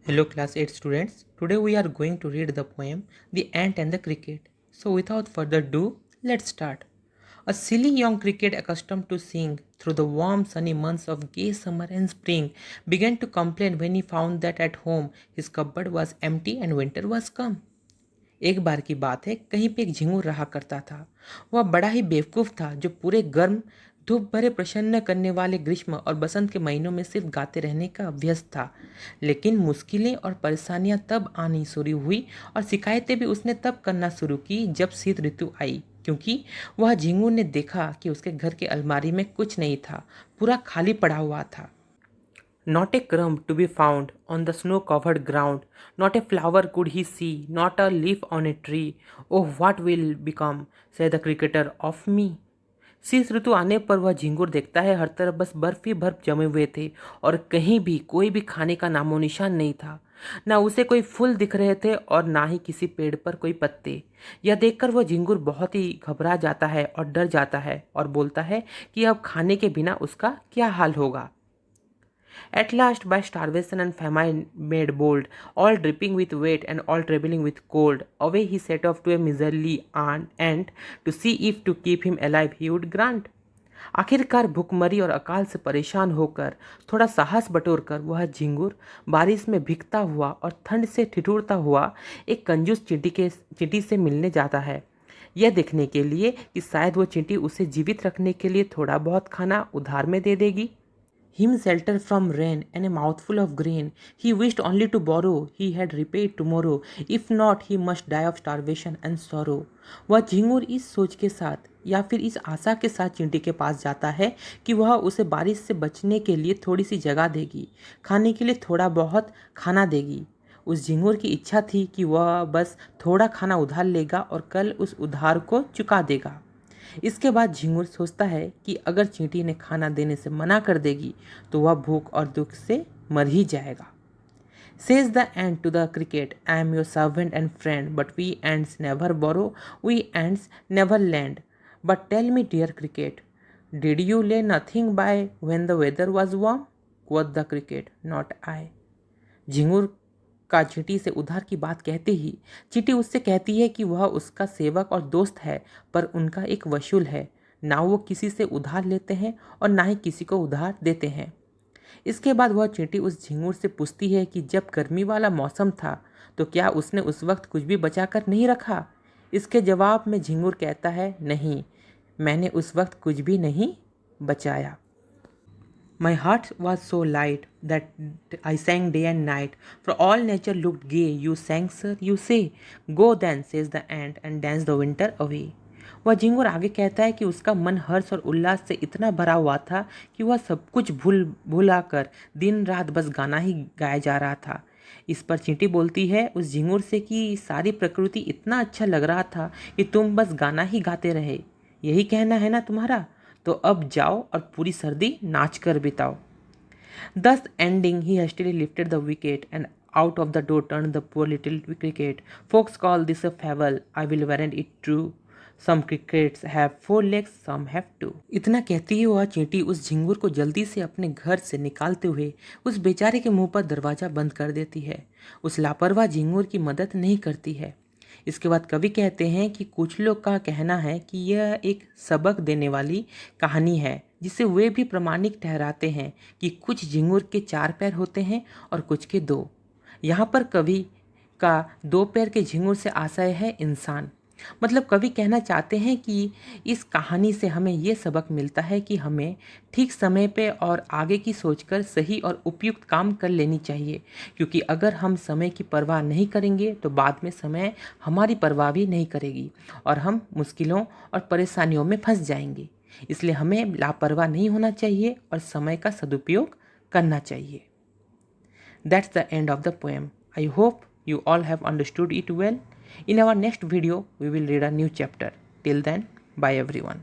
Hello class 8 students. Today we are going to read the poem The Ant and the Cricket. So without further ado, let's start. A silly young cricket accustomed to sing through the warm sunny months of gay summer and spring began to complain when he found that at home his cupboard was empty and winter was come. एक बार की बात है, कहीं पे एक झिंगुर रहा करता था। वह बड़ा ही बेवकूफ़ था जो पूरे गर्म धूप भरे प्रसन्न करने वाले ग्रीष्म और बसंत के महीनों में सिर्फ गाते रहने का अभ्यस्त था। लेकिन मुश्किलें और परेशानियां तब आनी शुरू हुई और शिकायतें भी उसने तब करना शुरू की जब शीत ऋतु आई, क्योंकि वह झिंगुर ने देखा कि उसके घर के अलमारी में कुछ नहीं था, पूरा खाली पड़ा हुआ था। Not a crumb to be found on the snow-covered ground, not a flower could he see, not a leaf on a tree. Oh, what will become, said the cricketer, of me? शीत ऋतु आने पर वह झिंगुर देखता है हर तरफ बस बर्फ ही बर्फ जमे हुए थे और कहीं भी कोई भी खाने का नामो निशान नहीं था। ना उसे कोई फूल दिख रहे थे और ना ही किसी पेड़ पर कोई पत्ते। यह देखकर वह झिंगुर बहुत ही घबरा जाता है और डर जाता है और बोलता है कि अब खाने के बिना उसका क्या हाल होगा। At last, by starvation and famine made bold, all dripping with wet and all trembling with cold, away he set off to a miserly ant to see if to keep him alive he would grant. आखिरकार भूखमरी और अकाल से परेशान होकर थोड़ा साहस बटोरकर वह झिंगुर बारिश में भीगता हुआ और ठंड से ठिठुरता हुआ एक कंजूस चींटी से मिलने जाता है, यह देखने के लिए कि शायद वो चींटी उसे जीवित रखने के लिए थोड़ा बहुत खाना उधार में दे देगी। Him shelter from rain and a mouthful of grain. He wished only to borrow. He had repaid tomorrow. If not, he must die of starvation and sorrow. वह झिंगुर इस सोच के साथ या फिर इस आशा के साथ चींटी के पास जाता है कि वह उसे बारिश से बचने के लिए थोड़ी सी जगह देगी, खाने के लिए थोड़ा बहुत खाना देगी। उस झिंगुर की इच्छा थी कि वह बस थोड़ा खाना उधार लेगा और कल उस उधार को चुका देगा। इसके बाद झिंगुर सोचता है कि अगर चींटी ने खाना देने से मना कर देगी तो वह भूख और दुख से मर ही जाएगा। Says the ant to the cricket, I am your servant and friend, but we ants never borrow, we ants never lend. But tell me, dear cricket, did you lay nothing by when the weather was warm? Quoth the cricket, not I. झिंगुर का चींटी से उधार की बात कहते ही चींटी उससे कहती है कि वह उसका सेवक और दोस्त है, पर उनका एक वसूल है। ना वो किसी से उधार लेते हैं और ना ही किसी को उधार देते हैं। इसके बाद वह चींटी उस झिंगुर से पूछती है कि जब गर्मी वाला मौसम था तो क्या उसने उस वक्त कुछ भी बचा कर नहीं रखा। इसके जवाब में झिंगुर कहता है, नहीं, मैंने उस वक्त कुछ भी नहीं बचाया। My heart was so light that I sang day and night, for all nature looked gay. You sang, sir, you say. Go then, says the ant, and dance the winter away. वह झिंगुर आगे कहता है कि उसका मन हर्ष और उल्लास से इतना भरा हुआ था कि वह सब कुछ भुला कर दिन रात बस गाना ही गाया जा रहा था। इस पर चींटी बोलती है उस झिंगुर से कि सारी प्रकृति इतना अच्छा लग रहा था कि तुम बस गाना ही गाते रहे। यही कहना है ना तुम्हारा? तो अब जाओ और पूरी सर्दी नाच कर बिताओ। Thus ending, he hastily lifted the wicket and out of the door turned the poor little cricket. Folks call this a fable, I will warrant it true. Some crickets have 4 legs, some have 2. इतना कहती ही वह चींटी उस झिंगुर को जल्दी से अपने घर से निकालते हुए उस बेचारे के मुंह पर दरवाजा बंद कर देती है। उस लापरवाह झिंगुर की मदद नहीं करती है। इसके बाद कवि कहते हैं कि कुछ लोग का कहना है कि यह एक सबक देने वाली कहानी है, जिसे वे भी प्रमाणिक ठहराते हैं कि कुछ झिंगुर के 4 पैर होते हैं और कुछ के 2। यहाँ पर कवि का 2 पैर के झिंगुर से आशय है इंसान। मतलब कवि कहना चाहते हैं कि इस कहानी से हमें ये सबक मिलता है कि हमें ठीक समय पे और आगे की सोचकर सही और उपयुक्त काम कर लेनी चाहिए, क्योंकि अगर हम समय की परवाह नहीं करेंगे तो बाद में समय हमारी परवाह भी नहीं करेगी और हम मुश्किलों और परेशानियों में फंस जाएंगे। इसलिए हमें लापरवाह नहीं होना चाहिए और समय का सदुपयोग करना चाहिए। That's the end of the poem. I hope you all have understood it well. In our next video, we will read a new chapter. Till then, bye everyone.